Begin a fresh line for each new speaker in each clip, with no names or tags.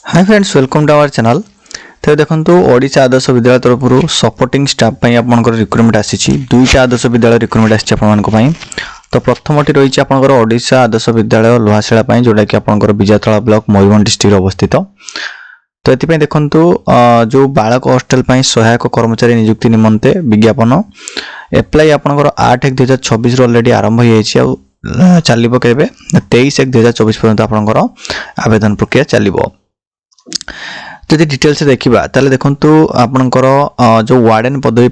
Hi friends, welcome to our channel. तो देखो ओडिशा आदर्श विद्यालय तरफ सपोर्टिंग स्टाफ आपंकर रिक्रुटमेंट आसी दुईटा आदर्श विद्यालय रिक्रुटमेंट आसी। तो प्रथमटी रही आपंकर ओडिशा आदर्श विद्यालय लुहाशिला जोटा कि आपंकर विजातला ब्लॉक मयूरभंज डिस्ट्रिक्ट अवस्थित। तो ये देखो जो बालक हॉस्टेल सहायक कर्मचारी नियुक्ति निमंते विज्ञापन एप्लाई आपंकर 8/1/2026 अलरेडी आरंभ हो चलो के 23/1/2024 पर्यंत आपंकर आवेदन प्रक्रिया चलो। जदि डिटेल्स देखा ताले देखंतु आपनकर जो वार्डन पदवी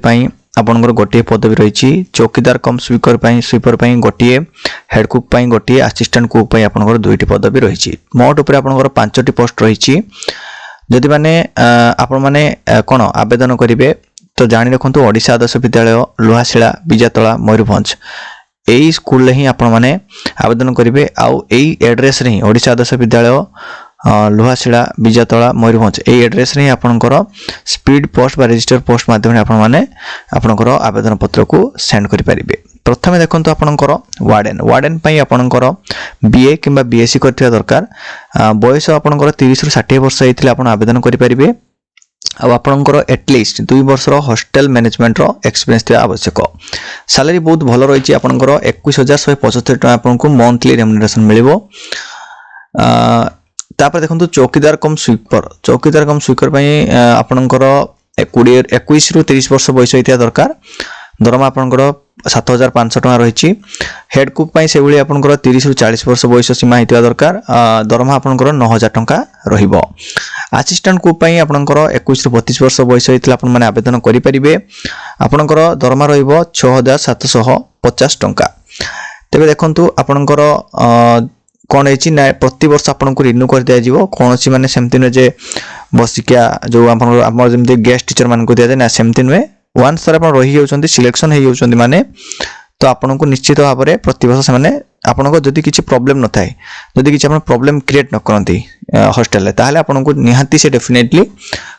आपनकर गोटे पदवी रही चौकीदार कम स्वीपर गोटे हेड कुक गोटे असिस्टेंट कुक आपनकर दुईटी पदवी रही मोट उपर आपनकर 5टी पोस्ट रही। जदि माने आपण माने कोन आवेदन करेंगे तो जानी रखु ओडिशा आदर्श विद्यालय लुहाशिला विजातला मयूरभंज यही स्कूल ही आपण माने आवेदन करेंगे। आउ यही एड्रेस रे ओडिशा आदर्श विद्यालय लुहाशिला विजातला मयूरभंज यही एड्रेस रे आपनकर स्पीड पोस्ट बा रजिस्टर पोस्ट माध्यम आपण माने आपनकर आवेदन पत्र को सेंड करि परिबे। प्रथमे देखंतु आपनकर वार्डन पई आपनकर बीए किंबा बीएससी करथिया दरकार। बयस आपनकर 30 रु 60 वर्ष हेतिले आपण आवेदन करि परिबे। अब आपनकर एटलिस्ट 2 वर्ष रो हॉस्टल मैनेजमेंट रो एक्सपीरियंस थिया आवश्यक। सैलरी बहुत भलो रहिछि आपनकर 21175 टका आपनको मंथली रेम्युनरेशन मिलिबो। तापर देखंतु चौकीदार कम स्वीपर आपनकर 21 रु 30 वर्ष बयस हेतिया दरकार। दरमा आपनकर 7500 टका रही। हेड कुक पई से भली आपनकर 30 रु 40 वर्ष बयस सीमा हेतिया दरकार। दरमा आपनकर 9000 टका रहिबो। असिस्टेंट कुक पई आपनकर 21 रु 32 वर्ष बयस हेतिला आपन माने आवेदन करि परिबे। आपनकर दरमा रहिबो 6750 टका। तेबे देखंतु आपनकर कौन है ना प्रति वर्ष आपको रिन्यू कर दिया जीवो। कौन सी माने सेमती नुहे जे बसिका जो आप जमी गेस्ट टीचर मान को दिया जाए ना सेमती नुहे। वन्स सर आप रही जाउछंती सिलेक्शन हो जाउछंती माने तो आपको निश्चित भाव में प्रति वर्ष से आपको जदि किसी प्रॉब्लम न थाए जदि किसी आप प्रॉब्लम क्रिएट न करती हॉस्टल ताहले आपको निहाती से डेफिनेटली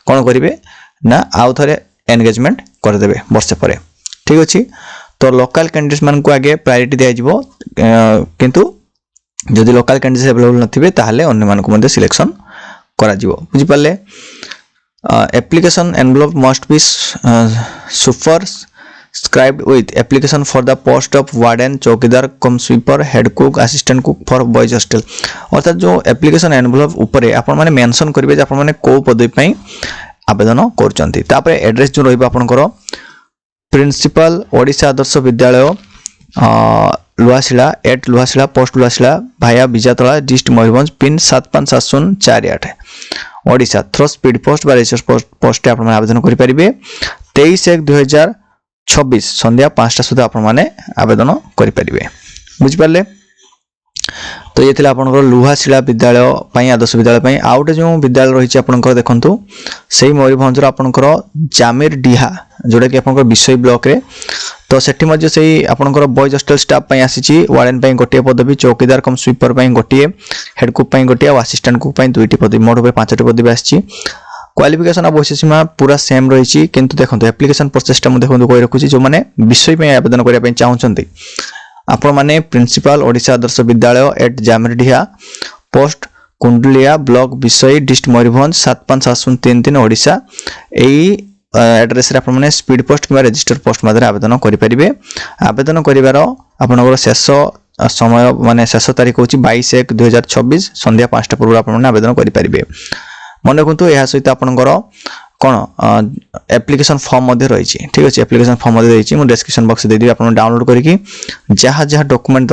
कौन करेंगे ना आउ थे एंगेजमेंट करदे वर्षे पर। ठीक अच्छे। तो लोकल कैंडिडेट्स मान को आगे प्रायोरिटी दिज्व किंतु जदि लोकल कैंडिडेट अवेलेबल नथिबे ताहले अन्य मान को मध्ये सिलेक्शन करा जिवो। बुझि पाले। Application envelope must be superscribed with application for the post of warden chowkidar cum sweeper head cook assistant cook for boys hostel. अर्थात जो एप्लिकेशन एनवेलप ऊपर आपण माने मेंशन करिवे जे आपण माने को पदवी पई आवेदन करचंती। तापर एड्रेस जो रहइबा आपनकर principal Odisha Adarsha Vidyalaya Luhashila at Luhashila post Luhashila via Bijatala district Mayurbhanj pin 757048 Odisha through speed post बा रजिस्टर पोस्ट आप आवेदन करि परिबे। 23/1/2026 संध्या 5टा सुधा आप आवेदन करि परिबे। बुझि पाले। तो ये थिला आपनकर लुहाशिला विद्यालय पई आदर्श विद्यालय पई आउटे जो विद्यालय रही आपनकर देखंतु सेही मयूरभंज आपनकर जामिर डिहा जोटा कि आपनकर विषय ब्लॉक रे। तो सेठी मध्य से आपनकर बॉयज हॉस्टल स्टाफ पई आसीची वार्डन पई गोटे पदवी चौकीदार कम स्वीपर पई गोटे हेड कुक पई गोटे और असिस्टेंट कुक पई दुईटी पदवी मोट उपर 5टी पदवी आसीची। क्वालिफिकेशन आ बयस सीमा पूरा सेम रही किंतु देखंतु एप्लिकेशन प्रोसेस टा मु देखंतु कोइ रखुची जो माने विषय पई आवेदन करिया पई चाहउछंती आपण माने प्रिंसिपल ओडिशा आदर्श विद्यालय एट जामरडिहा पोस्ट कुंडलिया ब्लॉक विषय डिस्ट्रिक्ट मयूरभंज 757033 ओडिशा यही एड्रेस रे आपण माने स्पीड पोस्ट किबा रजिस्टर पोस्ट माध्यम आवेदन करि परिबे। आवेदन करिवार आपनकर शेष समय माने शेष तारीख होची 22/1/2026 संध्या 5टा पूर्व आपण माने आवेदन करि परिबे। मन रखंतु एहा सहित आपनकर कौन एप्लिकेशन फॉर्म मध्य रही। ठीक अच्छे। एप्लिकेशन फॉर्म मध्य रही मु डिस्क्रिप्शन बॉक्स दे देबी आपण डाउनलोड करके जहाँ जहाँ डॉक्यूमेंट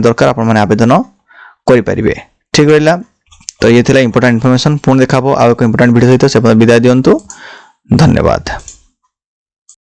दरकार आपण माने आवेदन करि परिबे। ठीक रहिला। तो ये थिला इंपोर्टेंट इन्फॉर्मेशन पुणी देखा आ एक इंपोर्टेंट वीडियो सहित से विदाय दियंतु। धन्यवाद।